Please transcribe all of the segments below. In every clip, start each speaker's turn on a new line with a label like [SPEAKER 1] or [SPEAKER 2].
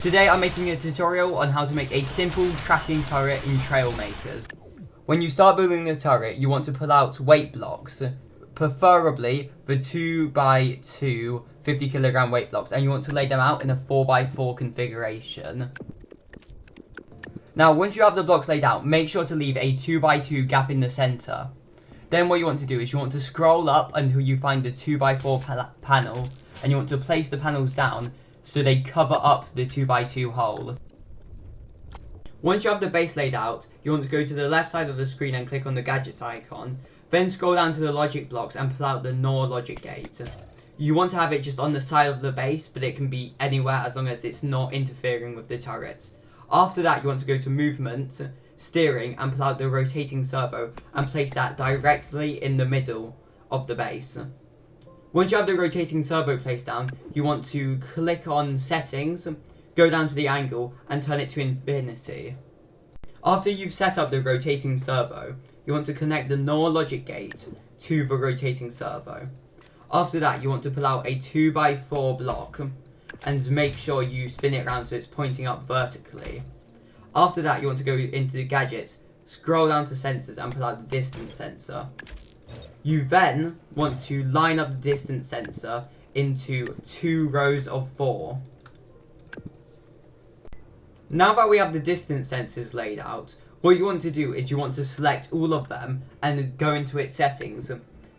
[SPEAKER 1] Today I'm making a tutorial on how to make a simple tracking turret in Trailmakers. When you start building the turret, you want to pull out weight blocks, preferably the 2x2 50kg weight blocks, and you want to lay them out in a 4x4 configuration. Now once you have the blocks laid out, make sure to leave a 2x2 gap in the center. Then what you want to do is you want to scroll up until you find the 2x4 panel, and you want to place the panels down so they cover up the 2x2 hole. Once you have the base laid out, you want to go to the left side of the screen and click on the gadgets icon. Then scroll down to the logic blocks and pull out the NOR logic gate. You want to have it just on the side of the base, but it can be anywhere as long as it's not interfering with the turret. After that, you want to go to movement, steering, and pull out the rotating servo and place that directly in the middle of the base. Once you have the rotating servo placed down, you want to click on settings, go down to the angle and turn it to infinity. After you've set up the rotating servo, you want to connect the NOR logic gate to the rotating servo. After that, you want to pull out a 2x4 block and make sure you spin it around so it's pointing up vertically. After that, you want to go into the gadgets, scroll down to sensors and pull out the distance sensor. You then want to line up the distance sensor into 2 rows of 4. Now that we have the distance sensors laid out, what you want to do is you want to select all of them and go into its settings.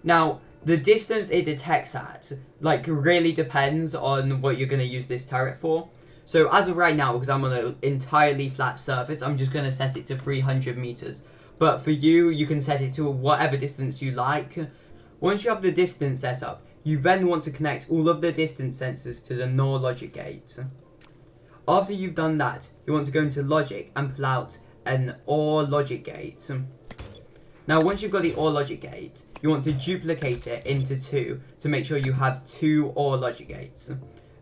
[SPEAKER 1] Now, the distance it detects at, really depends on what you're going to use this turret for. So as of right now, because I'm on an entirely flat surface, I'm just going to set it to 300 meters. But for you, you can set it to whatever distance you like. Once you have the distance set up, you then want to connect all of the distance sensors to the NOR logic gate. After you've done that, you want to go into logic and pull out an OR logic gate. Now once you've got the OR logic gate, you want to duplicate it into 2 to make sure you have 2 OR logic gates.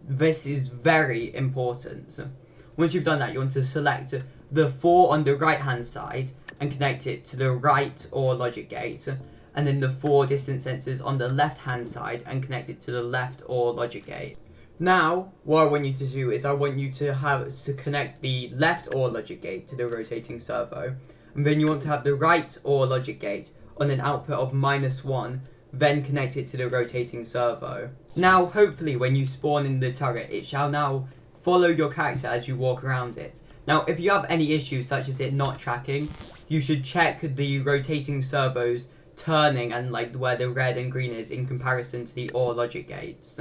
[SPEAKER 1] This is very important. Once you've done that, you want to select the 4 on the right hand side and connect it to the right OR logic gate, and then the 4 distance sensors on the left hand side and connect it to the left OR logic gate. Now, what I want you to do is I want you to connect the left OR logic gate to the rotating servo, and then you want to have the right OR logic gate on an output of -1, then connect it to the rotating servo. Now, hopefully when you spawn in the turret, it shall now follow your character as you walk around it. Now, if you have any issues such as it not tracking, you should check the rotating servos turning and where the red and green is in comparison to the OR logic gates.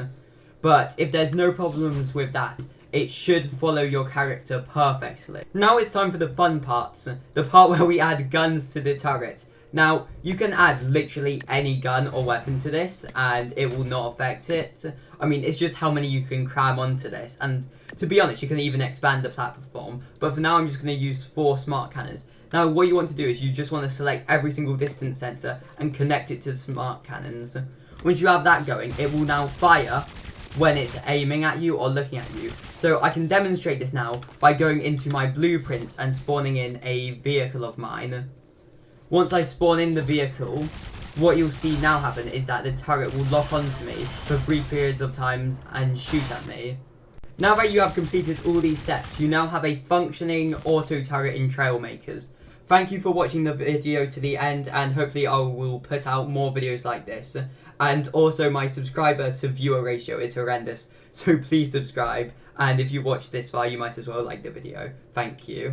[SPEAKER 1] But if there's no problems with that, it should follow your character perfectly. Now it's time for the fun parts, the part where we add guns to the turret. Now, you can add literally any gun or weapon to this and it will not affect it. I mean, it's just how many you can cram onto this, and to be honest, you can even expand the platform. But for now, I'm just going to use 4 smart cannons. Now, what you want to do is you just want to select every single distance sensor and connect it to the smart cannons. Once you have that going, it will now fire when it's aiming at you or looking at you. So I can demonstrate this now by going into my blueprints and spawning in a vehicle of mine. Once I spawn in the vehicle, what you'll see now happen is that the turret will lock onto me for brief periods of time and shoot at me. Now that you have completed all these steps, you now have a functioning auto turret in Trailmakers. Thank you for watching the video to the end, and hopefully I will put out more videos like this. And also, my subscriber to viewer ratio is horrendous, so please subscribe, and if you watch this far, you might as well like the video. Thank you.